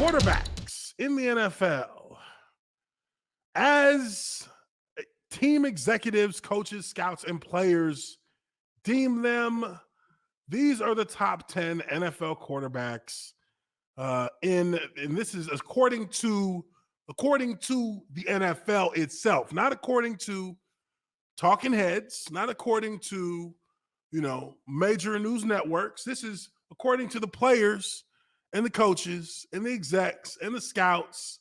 quarterbacks in the NFL, as team executives, coaches, scouts, and players deem them, these are the top 10 NFL quarterbacks. And this is according to the NFL itself, not according to talking heads, not according to major news networks. This is according to the players and the coaches and the execs and the scouts.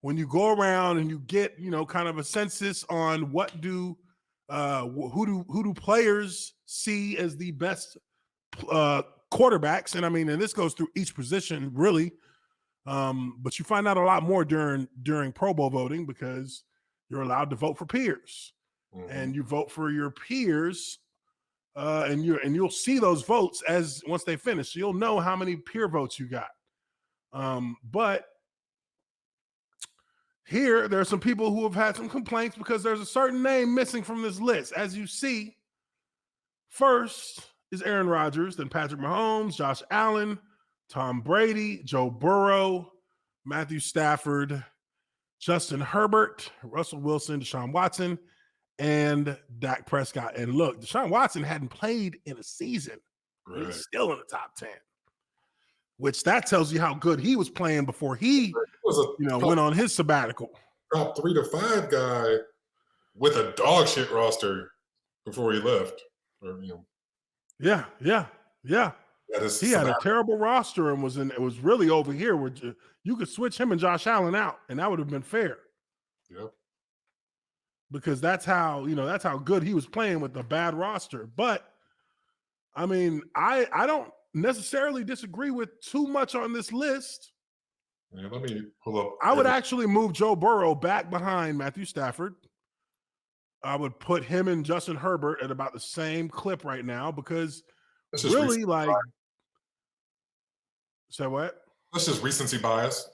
When you go around and you get kind of a census on who do players see as the best quarterbacks, and and this goes through each position really, but you find out a lot more during Pro Bowl voting because you're allowed to vote for peers, and you vote for your peers, and you'll see those votes once they finish, so you'll know how many peer votes you got. But here there are some people who have had some complaints because there's a certain name missing from this list. As you see, first is Aaron Rodgers, then Patrick Mahomes, Josh Allen, Tom Brady, Joe Burrow, Matthew Stafford, Justin Herbert, Russell Wilson, Desean Watson, and Dak Prescott. And look, Desean Watson hadn't played in a season. Right. He's still in the top 10, which that tells you how good he was playing before he went on his sabbatical. Top 3 to 5 guy with a dog shit roster before he left. Yeah. He had a terrible roster and it was really over here where you could switch him and Josh Allen out, and that would have been fair. Yep. Because that's how good he was playing with a bad roster. But I don't necessarily disagree with too much on this list. Yeah, let me pull up. I would actually move Joe Burrow back behind Matthew Stafford. I would put him and Justin Herbert at about the same clip right now because really say what? That's just recency bias.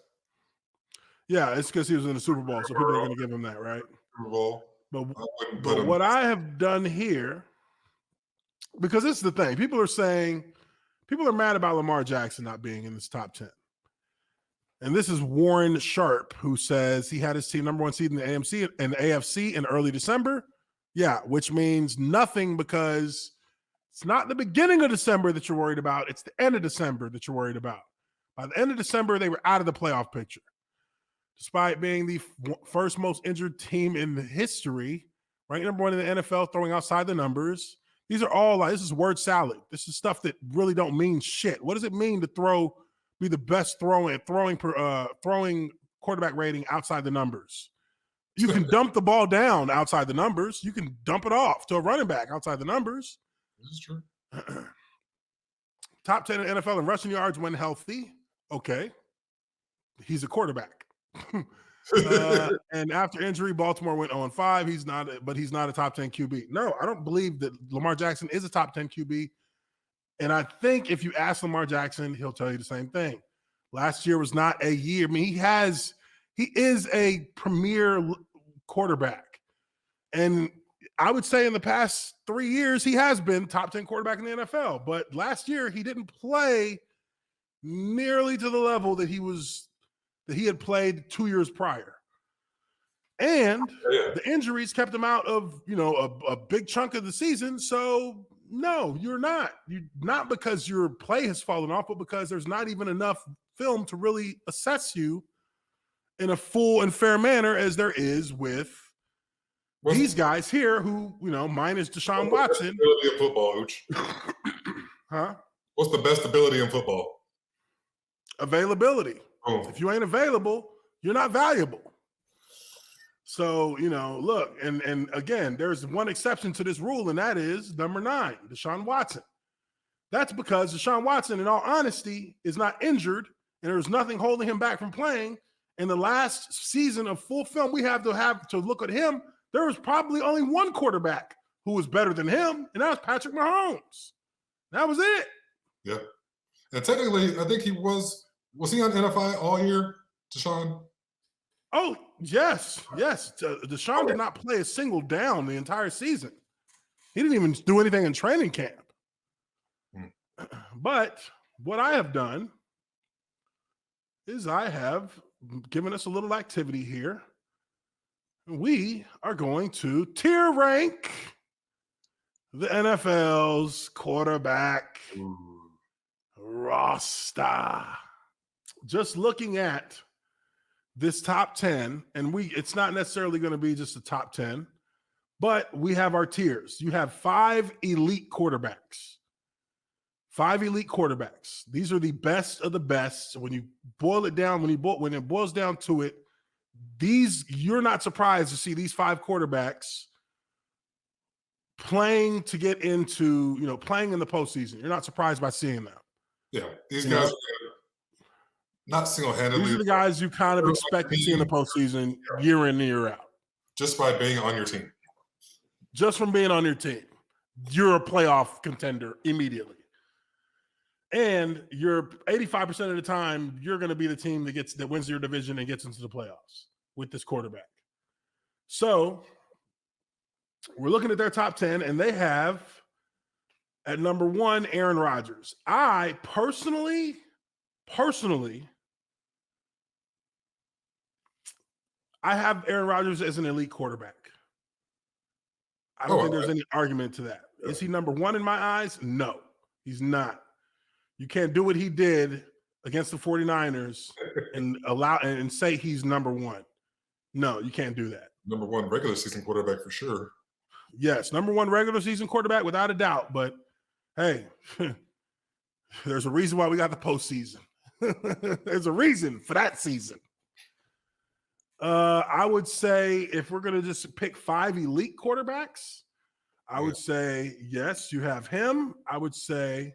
Yeah, it's because he was in the Super Bowl, so people are going to give him that, right? Super Bowl. But what I have done here, because this is the thing, people are mad about Lamar Jackson not being in this top 10. And this is Warren Sharp, who says he had his team number 1 seed in the AFC in early December. Yeah, which means nothing because it's not the beginning of December that you're worried about. It's the end of December that you're worried about. By the end of December, they were out of the playoff picture. Despite being the first most injured team in the history, ranked number 1 in the NFL, throwing outside the numbers. These are all this is word salad. This is stuff that really don't mean shit. What does it mean to be the best throwing quarterback rating outside the numbers? You can dump the ball down outside the numbers. You can dump it off to a running back outside the numbers. This is true. Top 10 in NFL in rushing yards when healthy. Okay. He's a quarterback. And after injury, Baltimore went 0-5. He's not a top 10 QB. No, I don't believe that Lamar Jackson is a top 10 QB. And I think if you ask Lamar Jackson, he'll tell you the same thing. Last year was not a year. He is a premier quarterback. And I would say in the past 3 years, he has been top 10 quarterback in the NFL. But last year, he didn't play nearly to the level that he had played 2 years prior. And the injuries kept him out of, a big chunk of the season. So no, you're not. You're not because your play has fallen off, but because there's not even enough film to really assess you in a full and fair manner as there is with these guys here who, minus Desean Watson. Ability in football, Uche. Huh? What's the best ability in football? Availability. Oh. If you ain't available, you're not valuable. So, look, and again, there's one exception to this rule, and that is number 9, Desean Watson. That's because Desean Watson, in all honesty, is not injured, and there's nothing holding him back from playing. In the last season of full film we have to look at him, there was probably only one quarterback who was better than him, and that was Patrick Mahomes. That was it. Yeah. And technically, I think he was he on NFI all year, Desean? Oh, yes. Desean did not play a single down the entire season. He didn't even do anything in training camp. But what I have done is I have given us a little activity here. We are going to tier rank the NFL's quarterback roster. Just looking at this top 10, and it's not necessarily going to be just the top 10, but we have our tiers. You have 5 elite quarterbacks. 5 elite quarterbacks. These are the best of the best. When you boil it down, when it boils down to it, you're not surprised to see these 5 quarterbacks playing to get into, playing in the postseason. You're not surprised by seeing them. Yeah, these guys are not single-handedly. These are the guys you kind of expect to see in the postseason year in and year out. Just by being on your team. Just from being on your team. You're a playoff contender immediately. And you're 85% of the time, you're going to be the team that wins your division and gets into the playoffs with this quarterback. So we're looking at their top 10, and they have at number 1, Aaron Rodgers. I personally, I have Aaron Rodgers as an elite quarterback. I don't think there's any argument to that. Is he number 1 in my eyes? No, he's not. You can't do what he did against the 49ers and say he's number 1. No, you can't do that. Number 1 regular season quarterback for sure. Yes, number 1 regular season quarterback without a doubt. But hey, there's a reason why we got the postseason. There's a reason for that season. I would say if we're going to just pick 5 elite quarterbacks, I would say, yes, you have him. I would say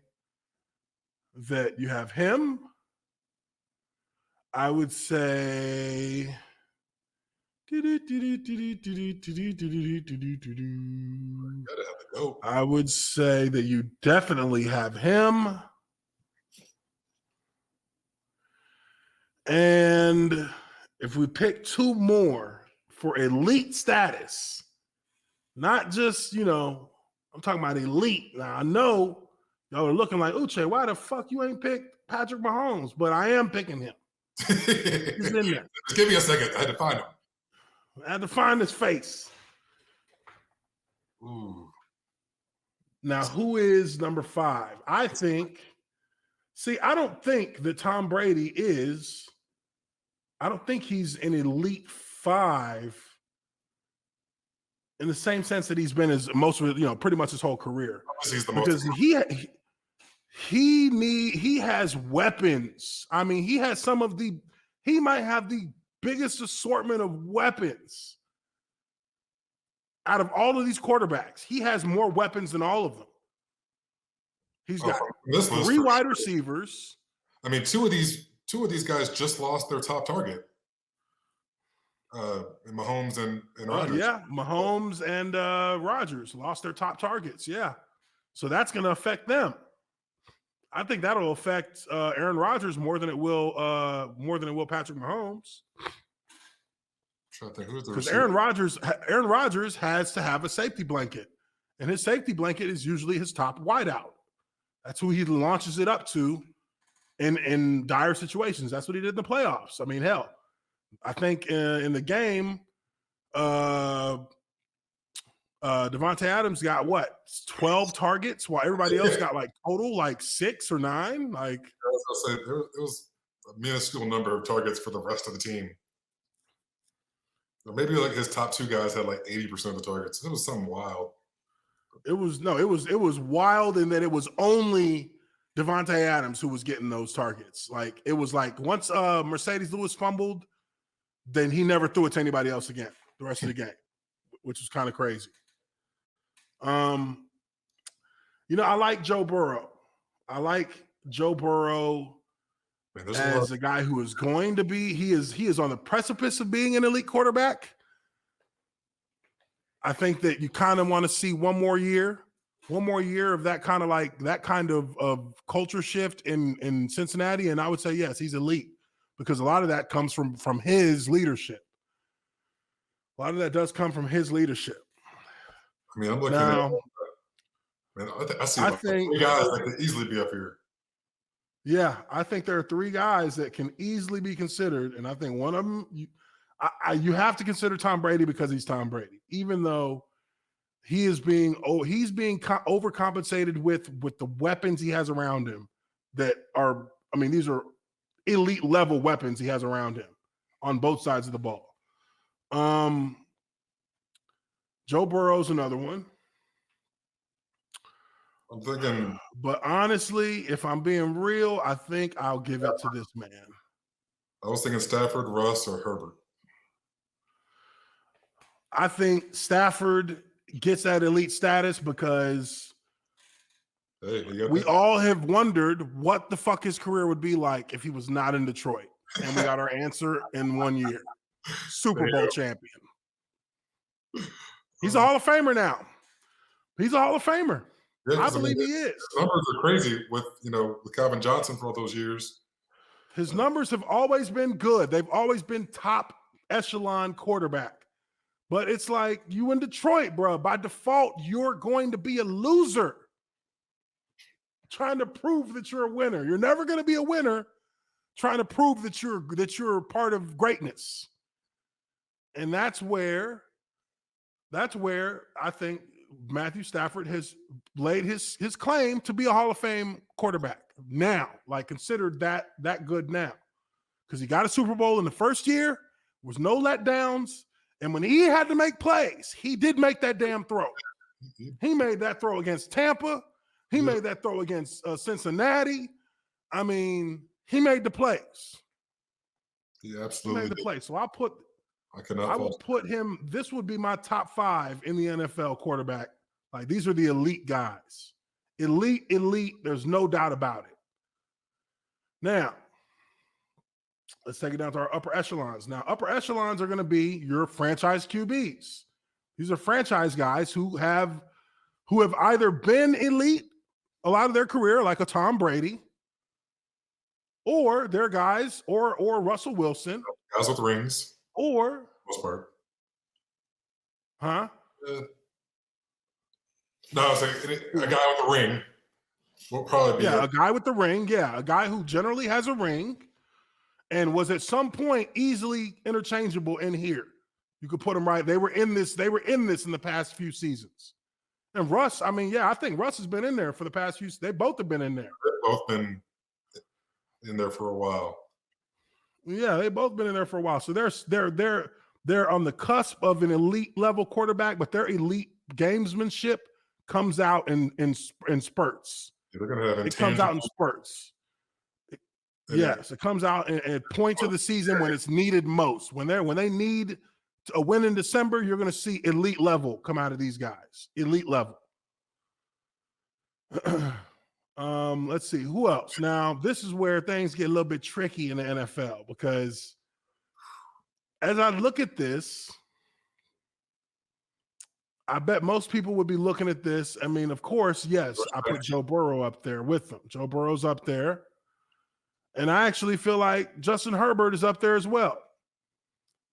that you have him. I would say I would say that you definitely have him. And if we pick 2 more for elite status, not just, I'm talking about elite. Now, I know y'all are looking like, Uche, why the fuck you ain't picked Patrick Mahomes? But I am picking him. He's in there. Just give me a second. I had to find him. I had to find his face. Ooh. Now, who is number 5? I don't think that Tom Brady I don't think he's an elite 5 in the same sense that he's been as most of pretty much his whole career. Because he has weapons. I mean, he might have the biggest assortment of weapons out of all of these quarterbacks. He has more weapons than all of them. He's got 3 wide receivers. I mean, two of these guys just lost their top target. Mahomes and Rodgers. Yeah, Mahomes and Rodgers lost their top targets. Yeah, so that's going to affect them. I think that'll affect Aaron Rodgers more than it will Patrick Mahomes. Because Aaron Rodgers has to have a safety blanket, and his safety blanket is usually his top wideout. That's who he launches it up to in dire situations. That's what he did in the playoffs. I mean, hell, I think in the game, Devontae Adams got 12 targets, while everybody else got total 6 or 9. Like, I was gonna say, it was a minuscule number of targets for the rest of the team. Or maybe his top 2 guys had 80% of the targets. It was something wild. It was wild in that it was only Devontae Adams who was getting those targets. It was once Mercedes Lewis fumbled, then he never threw it to anybody else again the rest of the game, which was kind of crazy. I like Joe Burrow. I like Joe Burrow as a guy who is going to be. He is on the precipice of being an elite quarterback. I think that you kind of want to see one more year of that kind of culture shift in Cincinnati, and I would say yes, he's elite because a lot of that comes from his leadership. A lot of that does come from his leadership. I mean, I'm looking at man, I see 3 guys that could easily be up here. Yeah, I think there are three guys that can easily be considered, and I think one of them you have to consider Tom Brady because he's Tom Brady, even though he's being overcompensated with the weapons he has around him that are, I mean, these are elite level weapons he has around him on both sides of the ball. Joe Burrow's another one. I'm thinking, but honestly, if I'm being real, I think I'll give it to this man. I was thinking Stafford, Russ, or Herbert. I think Stafford gets that elite status because we all have wondered what the fuck his career would be like if he was not in Detroit. And we got our answer in 1 year. Super Bowl champion. He's a Hall of Famer now. He's a Hall of Famer. Yeah, I believe he is. His numbers are crazy with Calvin Johnson for all those years. His numbers have always been good. They've always been top echelon quarterback. But it's like you in Detroit, bro. By default, you're going to be a loser. Trying to prove that you're a winner. You're never going to be a winner trying to prove that you're part of greatness. And that's where I think Matthew Stafford has laid his claim to be a Hall of Fame quarterback now, like considered that good now. Because he got a Super Bowl in the first year, was no letdowns, and when he had to make plays, he did make that damn throw. He made that throw against Tampa. He made that throw against Cincinnati. I mean, he made the plays. Yeah, absolutely. He made the plays. So I will put him, this would be my top 5 in the NFL quarterback. Like, these are the elite guys. Elite. There's no doubt about it. Now, let's take it down to our upper echelons. Now, upper echelons are going to be your franchise QBs. These are franchise guys who have either been elite a lot of their career, like a Tom Brady, or they're guys, or Russell Wilson. Guys with rings. Or most part. Huh? No, I was like a guy with a ring will probably be a guy with the ring. Yeah, a guy who generally has a ring and was at some point easily interchangeable in here. You could put them right. They were in this in the past few seasons. And Russ, I mean, yeah, I think Russ has been in there for the past few. They both have been in there. They've both been in there for a while. Yeah, they've both been in there for a while. So they're on the cusp of an elite level quarterback, but their elite gamesmanship comes out in spurts. Yeah, they're gonna have it comes out in spurts. Yes, it comes out at points of the season when it's needed most. When they need a win in December, you're going to see elite level come out of these guys. Elite level. Let's see who else. Now, this is where things get a little bit tricky in the NFL because as I look at this, I bet most people would be looking at this. I mean, of course, yes, I put Joe Burrow up there with them. Joe Burrow's up there. And I actually feel like Justin Herbert is up there as well.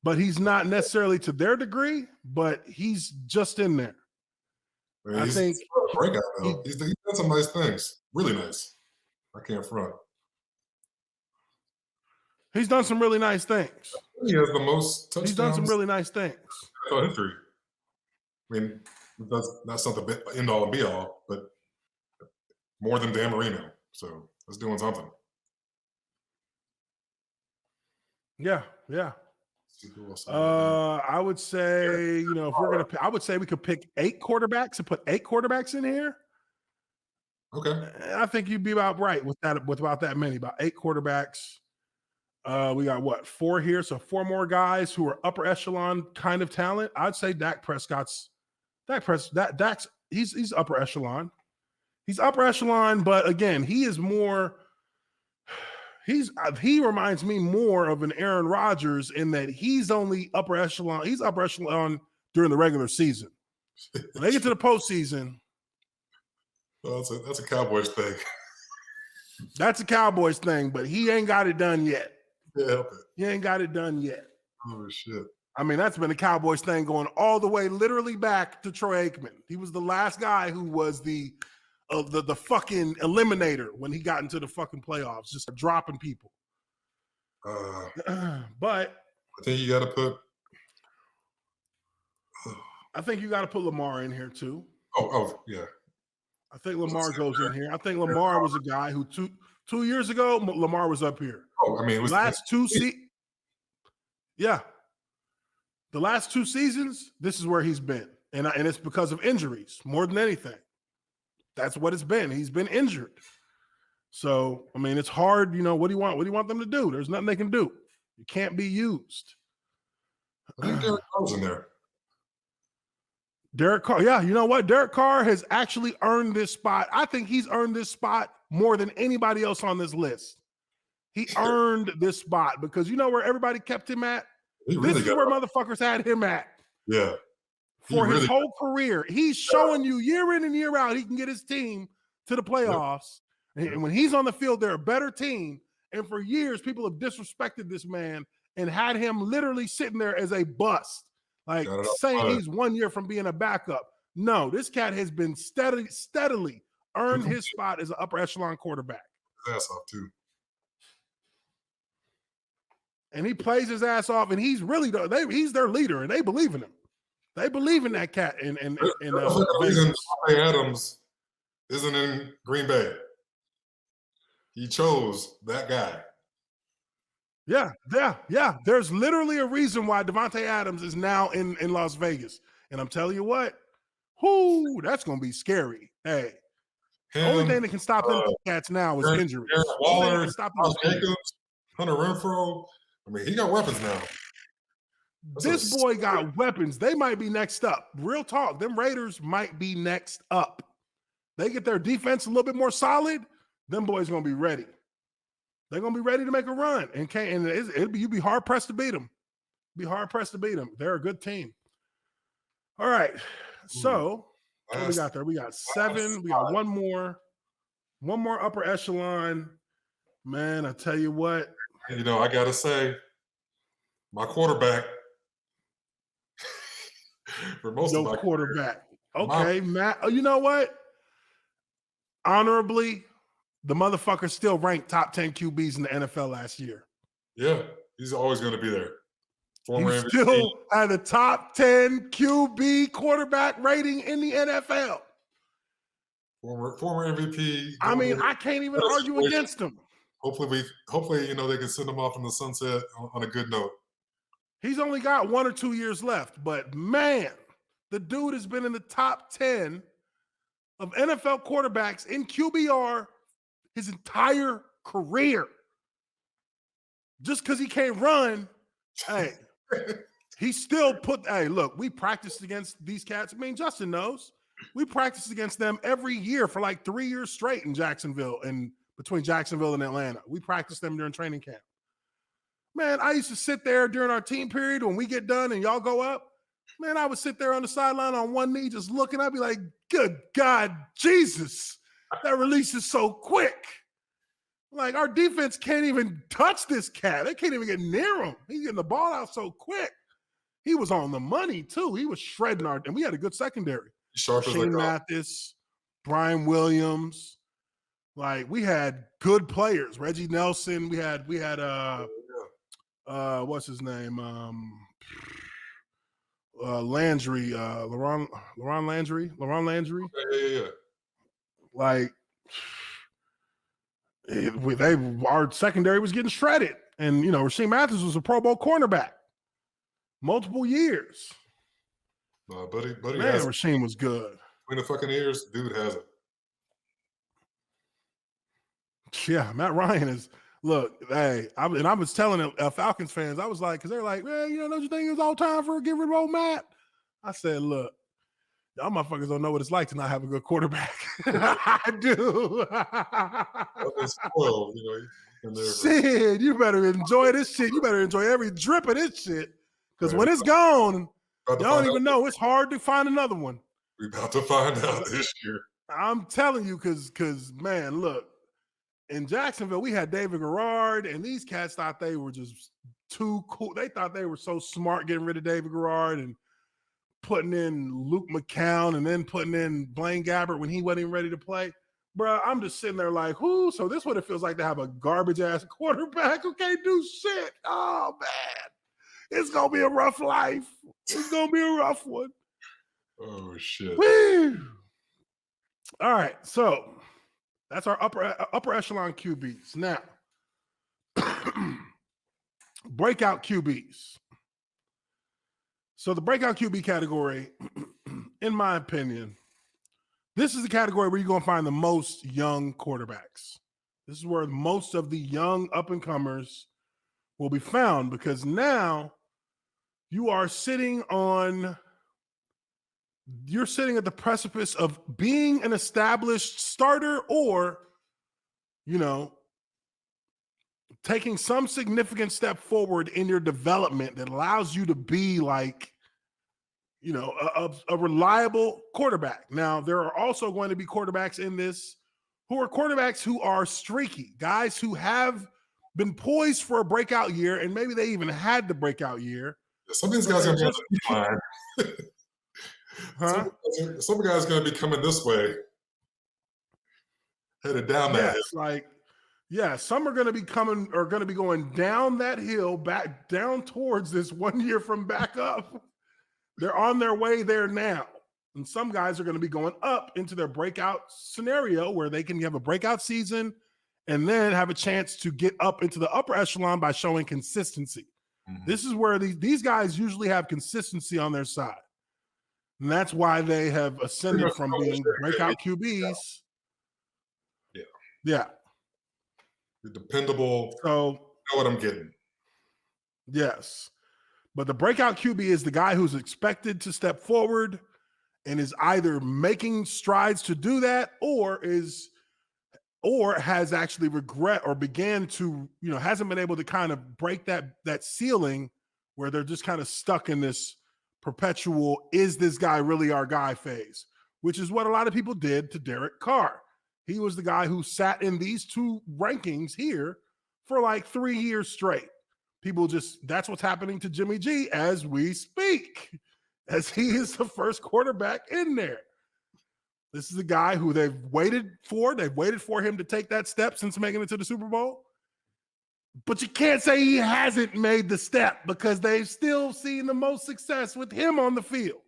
But he's not necessarily to their degree, but he's just in there. I think breakout though. He's done some nice things. Really nice. I can't front. He's done some really nice things. He has the most touchdowns. He's done some really nice things. NFL history. I mean, that's not the end all and be all, but more than Dan Marino. So that's doing something. Yeah. I would say, if we're gonna, I would say we could pick 8 quarterbacks and put 8 quarterbacks in here. Okay, I think you'd be about right with that. With about that many, about 8 quarterbacks. We got 4 here, so 4 more guys who are upper echelon kind of talent. I'd say Dak's he's upper echelon. He's upper echelon, but again, he is more. He reminds me more of an Aaron Rodgers in that he's only upper echelon. He's upper echelon during the regular season. When they get to the postseason, well, that's a Cowboys thing. That's a Cowboys thing, but he ain't got it done yet. Yeah, help it. He ain't got it done yet. Oh shit! I mean, that's been a Cowboys thing going all the way, literally back to Troy Aikman. He was the last guy who was the the fucking eliminator when he got into the fucking playoffs, just dropping people. But I think you got to put. I think you got to put Lamar in here too. Oh, yeah. I think Lamar goes in here. I think Lamar was a guy who two years ago, Lamar was up here. Oh, I mean, it was last two yeah. The last 2 seasons, this is where he's been. And it's because of injuries more than anything. That's what it's been. He's been injured. So, I mean, it's hard. You know, what do you want? What do you want them to do? There's nothing they can do. You can't be used. I think Derek Carr's in there. Derek Carr. Yeah, you know what? Derek Carr has actually earned this spot. I think he's earned this spot more than anybody else on this list. He earned this spot because you know where everybody kept him at? This is where motherfuckers had him at. Yeah. For his whole career. He's showing you year in and year out he can get his team to the playoffs. Yep. And when he's on the field, they're a better team. And for years, people have disrespected this man and had him literally sitting there as a bust. Like saying he's 1 year from being a backup. No, this cat has been steadily earned his spot as an upper echelon quarterback. His ass off too. And he plays his ass off, and he's really he's their leader, and they believe in him. They believe in that cat. And the reason Davante Adams isn't in Green Bay. He chose that guy. Yeah. There's literally a reason why Davante Adams is now in Las Vegas. And I'm telling you what, that's going to be scary. Hey, the only thing that can stop them cats now is injury. Waller, Jacobs, Hunter Renfrow. I mean, he got weapons now. This boy got weapons. They might be next up. Real talk. Them Raiders might be next up. They get their defense a little bit more solid. Them boys going to be ready. They're going to be ready to make a run. You'd be hard-pressed to beat them. Be hard-pressed to beat them. They're a good team. All right. So, what we got there? We got 7. We got one more upper echelon. Man, I tell you what. You know, I got to say, my quarterback for most of my quarterback. Okay, Matt. Oh, you know what? Honorably, the motherfucker still ranked top 10 QBs in the NFL last year. Yeah, he's always going to be there. He still had a top 10 QB quarterback rating in the NFL. Former MVP. I mean, I can't even argue against him. Hopefully, you know, they can send him off in the sunset on a good note. He's only got 1 or 2 years left, but man, the dude has been in the top 10 of NFL quarterbacks in QBR his entire career. Just because he can't run, hey, he still look, we practiced against these cats. I mean, Justin knows. We practiced against them every year for like 3 years straight in Jacksonville and between Jacksonville and Atlanta. We practiced them during training camp. Man, I used to sit there during our team period when we get done and y'all go up. Man, I would sit there on the sideline on one knee just looking. I'd be like, good God, Jesus, that release is so quick. Like, our defense can't even touch this cat. They can't even get near him. He's getting the ball out so quick. He was on the money, too. He was shredding and we had a good secondary. Shane Mathis, Brian Williams. Like, we had good players. Reggie Nelson. We had what's his name? Landry, Laurent Landry. Yeah. Like, our secondary was getting shredded. And, you know, Rasheem Mathis was a Pro Bowl cornerback. Multiple years. Buddy Man, Rasheem was good. Between the fucking ears, dude has it. Yeah, Matt Ryan is. Look, hey, I was telling Falcons fans, I was like, because they're like, man, you know, don't you think it's all time for get rid of old Matt? I said, look, y'all motherfuckers don't know what it's like to not have a good quarterback. I do. Spoiled, you know, shit, you better enjoy this shit. You better enjoy every drip of this shit. Because when it's gone, y'all don't even know. It's hard to find another one. We're about to find out this year. I'm telling you, because man, look, in Jacksonville, we had David Garrard, and these cats thought they were just too cool. They thought they were so smart getting rid of David Garrard, and putting in Luke McCown and then putting in Blaine Gabbert when he wasn't even ready to play. Bro, I'm just sitting there like, whoo, so this is what it feels like to have a garbage-ass quarterback who can't do shit. Oh, man. It's going to be a rough life. It's going to be a rough one. Oh, shit. Woo! All right, so that's our upper echelon QBs. Now, breakout QBs. So the breakout QB category, in my opinion, this is the category where you're going to find the most young quarterbacks. This is where most of the young up-and-comers will be found, because now you are sitting at the precipice of being an established starter or, taking some significant step forward in your development that allows you to be like, a reliable quarterback. Now, there are also going to be quarterbacks in this who are quarterbacks who are streaky, guys who have been poised for a breakout year, and maybe they even had the breakout year. Some of these guys are going to be fine. Huh? Some guys are going to be coming this way, headed down that hill. Some are going to be going down that hill, back down towards this 1 year from back up. They're on their way there now. And some guys are going to be going up into their breakout scenario where they can have a breakout season and then have a chance to get up into the upper echelon by showing consistency. Mm-hmm. This is where these guys usually have consistency on their side. And that's why they have ascended from being breakout QBs. Yeah. You're dependable. So, you know what I'm getting. Yes. But the breakout QB is the guy who's expected to step forward and is either making strides to do that or has actually regret or began to, hasn't been able to kind of break that ceiling where they're just kind of stuck in this perpetual, is this guy really our guy phase, which is what a lot of people did to Derek Carr. He was the guy who sat in these two rankings here for like 3 years straight. That's what's happening to Jimmy G as we speak, as he is the first quarterback in there. This is a guy who they've waited for. They've waited for him to take that step since making it to the Super Bowl. But you can't say he hasn't made the step because they've still seen the most success with him on the field.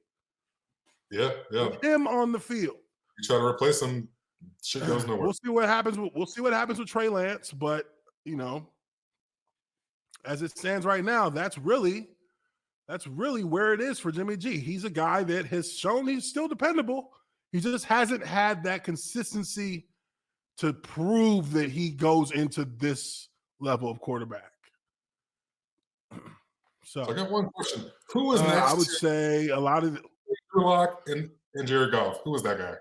Yeah. With him on the field. You try to replace him, shit goes nowhere. We'll see what happens. We'll see what happens with Trey Lance, but as it stands right now, that's really where it is for Jimmy G. He's a guy that has shown he's still dependable. He just hasn't had that consistency to prove that he goes into this level of quarterback. So I got one question. Who was next? I would say a lot of Drew Lock and Jared Goff. Who was that guy?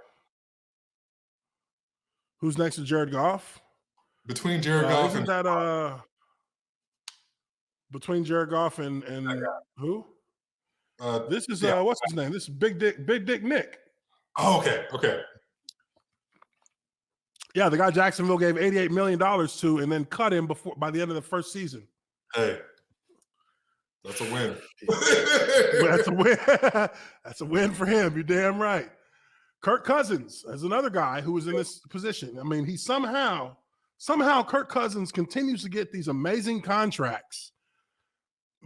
Who's next to Jared Goff? Between Jared Goff isn't and that between Jared Goff and who? This is what's his name? This is Big Dick Nick. Oh, okay. Yeah, the guy Jacksonville gave $88 million to and then cut him by the end of the first season. Hey, that's a win. That's a win. That's a win for him. You're damn right. Kirk Cousins is another guy who was in this position. I mean, he somehow Kirk Cousins continues to get these amazing contracts,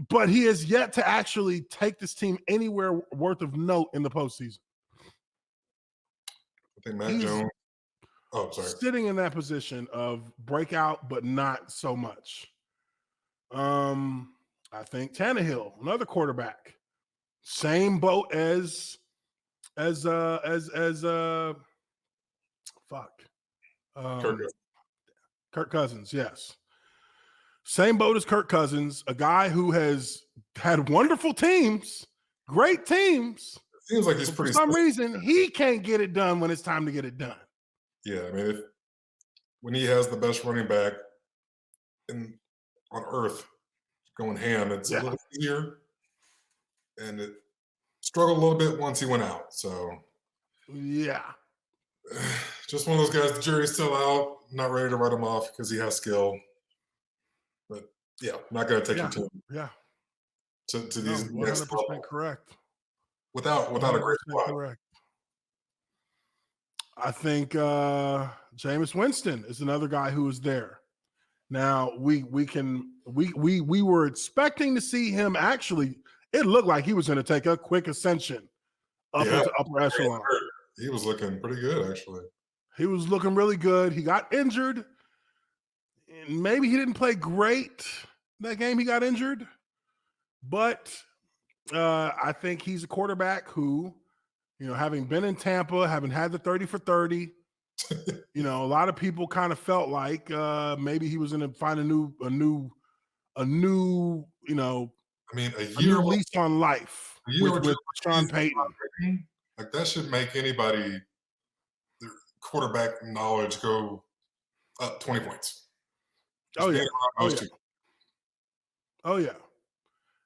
but he has yet to actually take this team anywhere worth of note in the postseason. I think Matt Jones. Oh, sorry. Sitting in that position of breakout, but not so much. I think Tannehill, another quarterback, same boat as Kirk Cousins. Yes, same boat as Kirk Cousins, a guy who has had wonderful teams, great teams. It seems like he's pretty. For some reason, he can't get it done when it's time to get it done. Yeah, I mean, when he has the best running back on earth going ham, it's a little easier, and it struggled a little bit once he went out. So, yeah, just one of those guys. The jury's still out. Not ready to write him off because he has skill. But yeah, I'm not going to take your team. Yeah, to these. 100% correct. without a great 100% correct. I think Jameis Winston is another guy who is there. Now we were expecting to see him actually. It looked like he was going to take a quick ascension up into upper echelon. He was looking pretty good, actually. He was looking really good. He got injured. And maybe he didn't play great that game. He got injured, but I think he's a quarterback who, having been in Tampa, having had the 30 for 30, a lot of people kind of felt like maybe he was going to find a new, I mean, a new lease on life with Sean Payton. Like that should make anybody their quarterback knowledge go up 20 points. Oh yeah.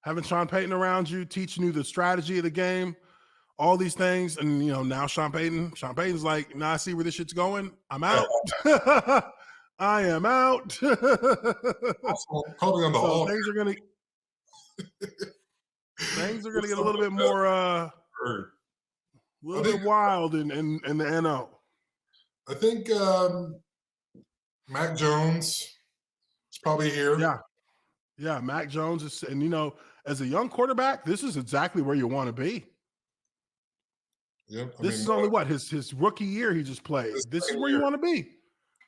Having Sean Payton around you, teaching you the strategy of the game, all these things, and now Sean Payton's like, I see where this shit's going. I'm out. I am out. Probably on the so things are gonna get a little bit more bit wild in the NO. I think Mac Jones is probably here. Yeah, Mac Jones is, and as a young quarterback, this is exactly where you want to be. Yep. This is only his rookie year he just played. This is where you want to be.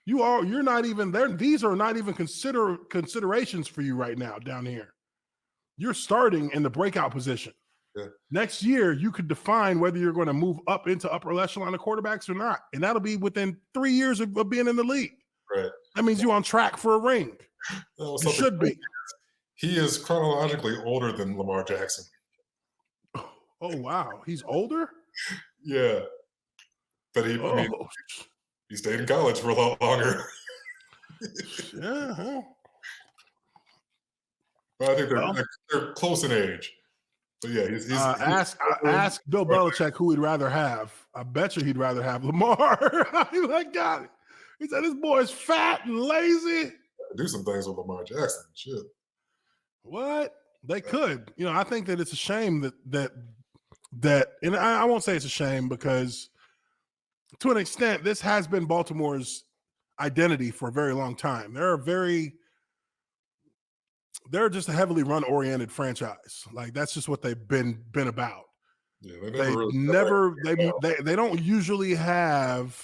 You're not even there. These are not even considerations for you right now down here. You're starting in the breakout position. Yeah. Next year, you could define whether you're going to move up into upper echelon of quarterbacks or not. And that'll be within 3 years of being in the league. Right. That means you're on track for a ring. You should be. He is chronologically older than Lamar Jackson. Oh, wow. He's older? Yeah. But he stayed in college for a lot longer. Yeah. But I think they're close in age. So yeah, he's ask Bill Belichick who he'd rather have. I bet you he'd rather have Lamar. He got it. He said this boy's fat and lazy. Do some things with Lamar Jackson. Shit. What? They could. I think that it's a shame that and I won't say it's a shame because to an extent, this has been Baltimore's identity for a very long time. They're just a heavily run-oriented franchise. Like that's just what they've been about. Yeah, they don't usually have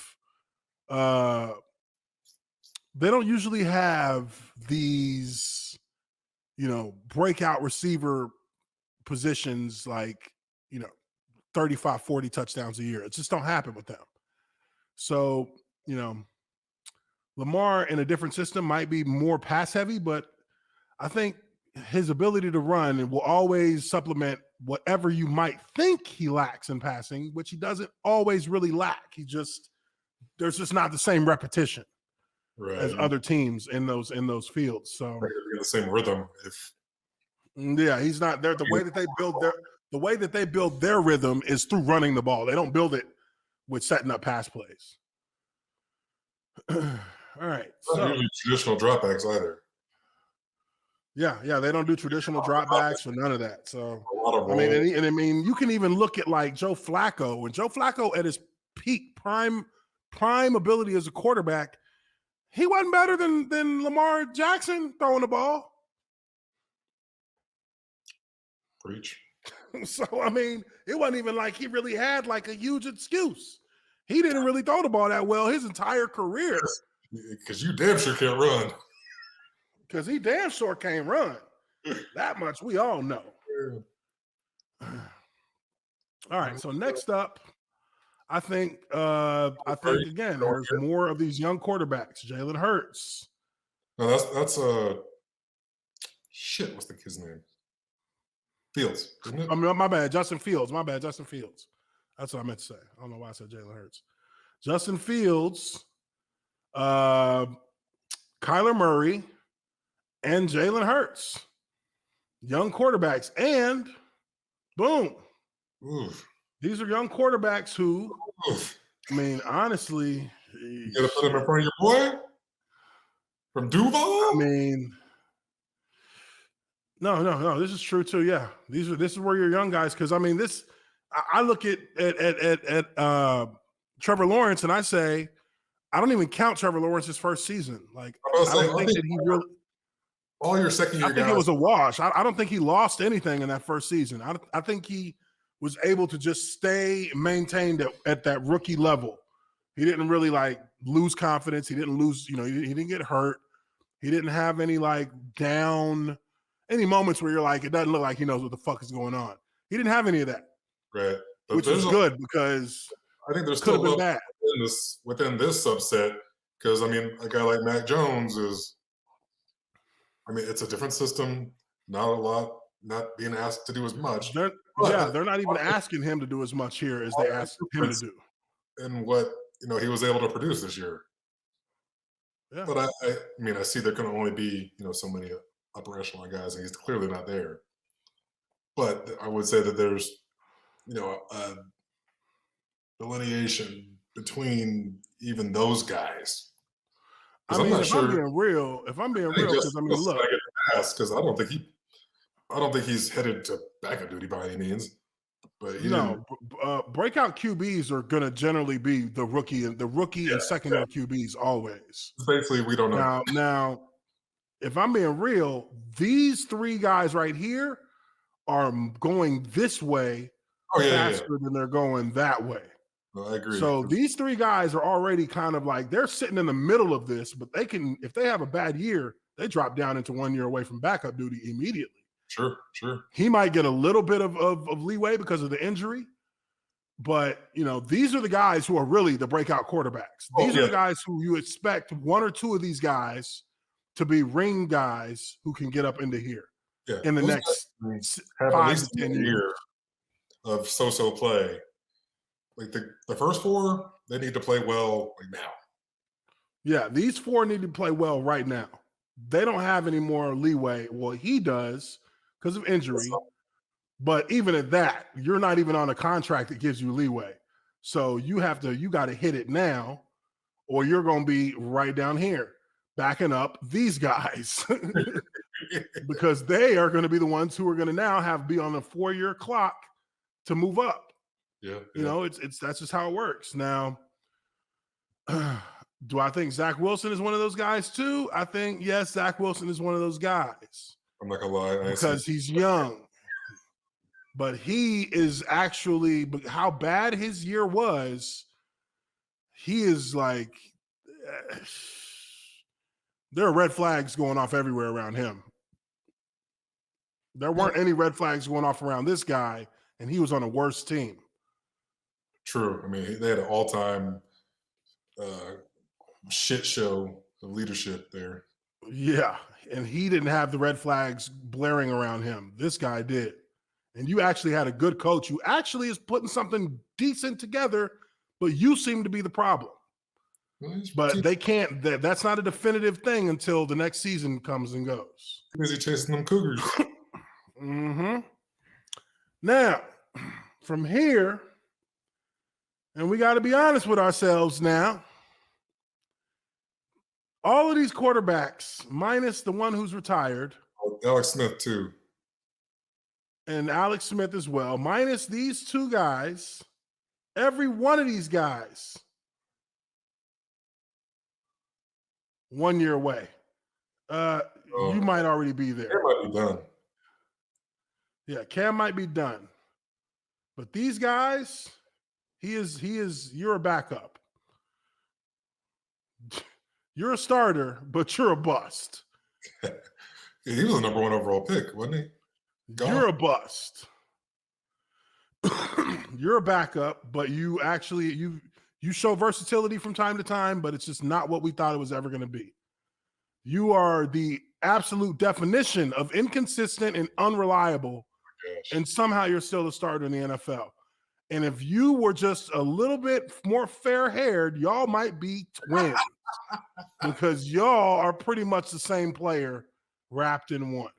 these breakout receiver positions like 35 40 touchdowns a year. It just don't happen with them. So Lamar in a different system might be more pass heavy, but I think his ability to run will always supplement whatever you might think he lacks in passing, which he doesn't always really lack. There's just not the same repetition as other teams in those fields. So the same rhythm. He's not there. The way that they build their rhythm is through running the ball. They don't build it with setting up pass plays. All right. Not usually traditional dropbacks either. Yeah, they don't do traditional dropbacks or none of that. So you can even look at like Joe Flacco, and Joe Flacco at his peak prime ability as a quarterback, he wasn't better than Lamar Jackson throwing the ball. Preach. So it wasn't even like he really had like a huge excuse. He didn't really throw the ball that well his entire career. Because you damn sure can't run. Because he damn sure can't run. That much we all know. All right. So next up, I think again, there's more of these young quarterbacks. Jalen Hurts. No, that's shit. What's the kid's name? Fields, isn't it? My bad. Justin Fields. That's what I meant to say. I don't know why I said Jalen Hurts. Justin Fields, Kyler Murray, and Jalen Hurts. Young quarterbacks. And boom. Oof. These are young quarterbacks who, honestly. You got to put them in front of your boy? From Duval? No. This is true too. Yeah. This is where your young guys, because I look at Trevor Lawrence and I say, I don't even count Trevor Lawrence's first season. Like, I don't think that he really. All your second year I think guys, it was a wash. I don't think he lost anything in that first season. I think he was able to just stay maintained at that rookie level. He didn't really like lose confidence. He didn't lose, he didn't get hurt. He didn't have any like any moments where you're like, it doesn't look like he knows what the fuck is going on. He didn't have any of that. right? But Which is good because I think there's could still have been bad within this subset because I mean a guy like Mac Jones is. I mean, it's a different system. Not being asked to do as much. They're not even asking him to do as much here as they asked him to do. And what he was able to produce this year. Yeah. But I mean, I see there can only be so many upper echelon guys, and he's clearly not there. But I would say that there's a delineation between even those guys. I mean, if I'm being real, because I mean, look, because I don't think he's headed to backup duty by any means. But breakout QBs are going to generally be the rookie and second year QBs always. Basically, we don't know. Now, if I'm being real, these three guys right here are going this way faster than they're going that way. No, I agree. So these three guys are already kind of like they're sitting in the middle of this, but they can, if they have a bad year, they drop down into 1 year away from backup duty immediately. Sure. He might get a little bit of leeway because of the injury, but these are the guys who are really the breakout quarterbacks. These are the guys who you expect one or two of these guys to be ring guys who can get up into here in the next 5 to 10 years of so-so play. Like the first four, they need to play well like now. Yeah, these four need to play well right now. They don't have any more leeway. Well, he does because of injury. But even at that, you're not even on a contract that gives you leeway. So you got to hit it now, or you're going to be right down here backing up these guys because they are going to be the ones who are going to now be on a 4-year clock to move up. Yeah. That's just how it works. Now, do I think Zach Wilson is one of those guys too? I think, yes, Zach Wilson is one of those guys. I'm not gonna lie. Because he's young. But he is actually, how bad his year was, he is like, there are red flags going off everywhere around him. There weren't any red flags going off around this guy, and he was on a worse team. True. I mean, they had an all-time shit show of leadership there. Yeah, and he didn't have the red flags blaring around him. This guy did. And you actually had a good coach who actually is putting something decent together, but you seem to be the problem. But they can't. That's not a definitive thing until the next season comes and goes. Busy chasing them Cougars. Mm-hmm. Now, from here, and we got to be honest with ourselves now, all of these quarterbacks, minus the one who's retired. Alex Smith, too. And Alex Smith as well, minus these two guys, every one of these guys, 1 year away. You might already be there. Cam might be done. Yeah, Cam might be done. But these guys, you're a backup. You're a starter, but you're a bust. He was the number 1 overall pick, wasn't he? You're a bust. You're a backup, but you show versatility from time to time, but it's just not what we thought it was ever going to be. You are the absolute definition of inconsistent and unreliable, and somehow you're still a starter in the NFL. And if you were just a little bit more fair-haired, y'all might be twins because y'all are pretty much the same player wrapped in one.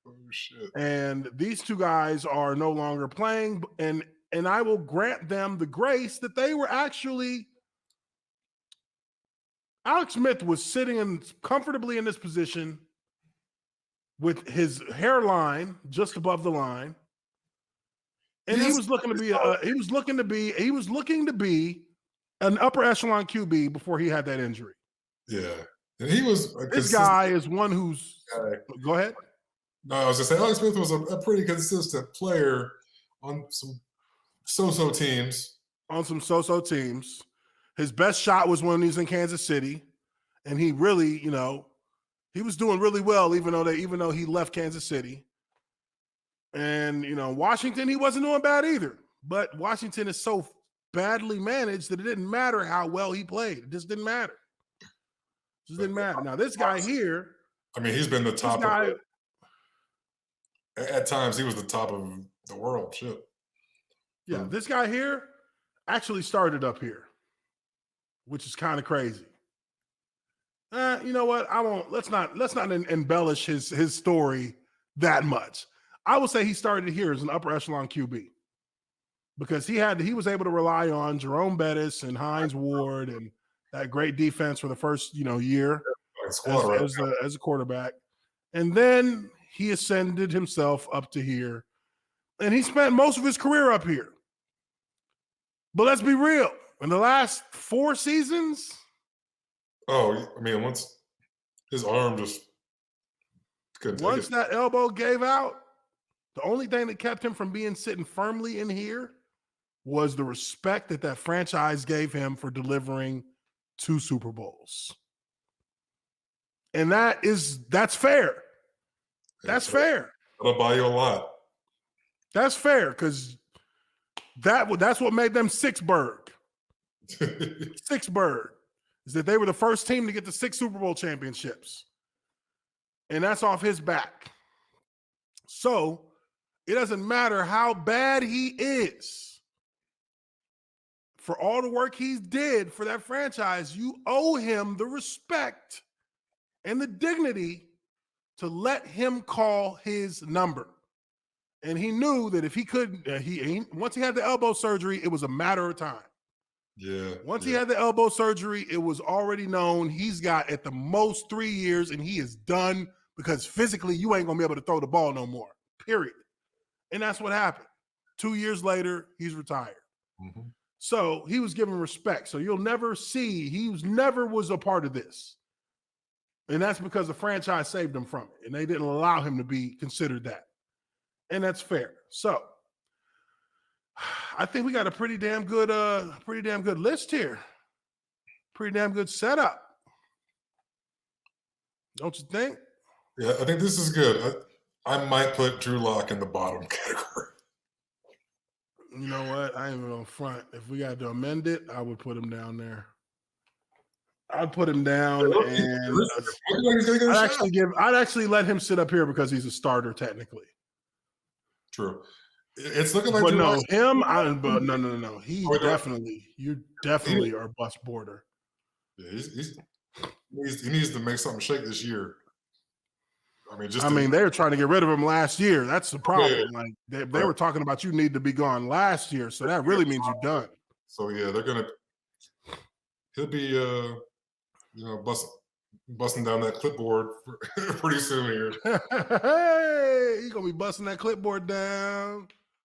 Oh, shit. And these two guys are no longer playing, and I will grant them the grace that they were actually. Alex Smith was sitting comfortably in this position with his hairline just above the line. And Yes, he was looking to be an upper echelon QB before he had that injury. Yeah. And he was This guy is one who's go ahead. No, I was just saying Alex Smith was a pretty consistent player on some so-so teams. On some so-so teams. His best shot was when he was in Kansas City. And he really, he was doing really well, even though he left Kansas City. And, Washington, he wasn't doing bad either. But Washington is so badly managed that it didn't matter how well he played. It just didn't matter. Now, this guy here. I mean, he's been the top. At times, he was the top of the world. Shit. Yeah, this guy here actually started up here, which is kind of crazy. You know what? I won't. Let's not embellish his story that much. I will say he started here as an upper echelon QB because he was able to rely on Jerome Bettis and Hines Ward and that great defense for the first year as a quarterback, and then he ascended himself up to here, and he spent most of his career up here. But let's be real: in the last 4 seasons, once his arm just couldn't take it. Once that elbow gave out, the only thing that kept him from sitting firmly in here was the respect that franchise gave him for delivering 2 Super Bowls. And that's fair. That's fair. That'll buy you a lot. That's fair because that's what made them Sixburg. Sixburg is that they were the first team to get the 6 Super Bowl championships. And that's off his back. So it doesn't matter how bad he is. For all the work he did for that franchise, you owe him the respect and the dignity to let him call his number. And he knew that if he couldn't, once he had the elbow surgery, it was a matter of time. Yeah. Once he had the elbow surgery, it was already known he's got at the most 3 years and he is done because physically you ain't going to be able to throw the ball no more, period. And that's what happened. 2 years later, he's retired. Mm-hmm. So he was given respect. So you'll never see, never was a part of this. And that's because the franchise saved him from it. And they didn't allow him to be considered that. And that's fair. So I think we got a pretty damn good list here. Pretty damn good setup. Don't you think? Yeah, I think this is good. I might put Drew Lock in the bottom category. You know what? I ain't even on front. If we got to amend it, I would put him down there. I'd put him down, and I'd actually let him sit up here because he's a starter technically. True. It's looking like, but no, him. But no. You definitely are bust border. Yeah, he needs to make something shake this year. They were trying to get rid of him last year. That's the problem. Yeah. Like they were talking about you need to be gone last year, so that really means you're done. So yeah, he'll be busting down that clipboard pretty soon here. Hey, he's gonna be busting that clipboard down.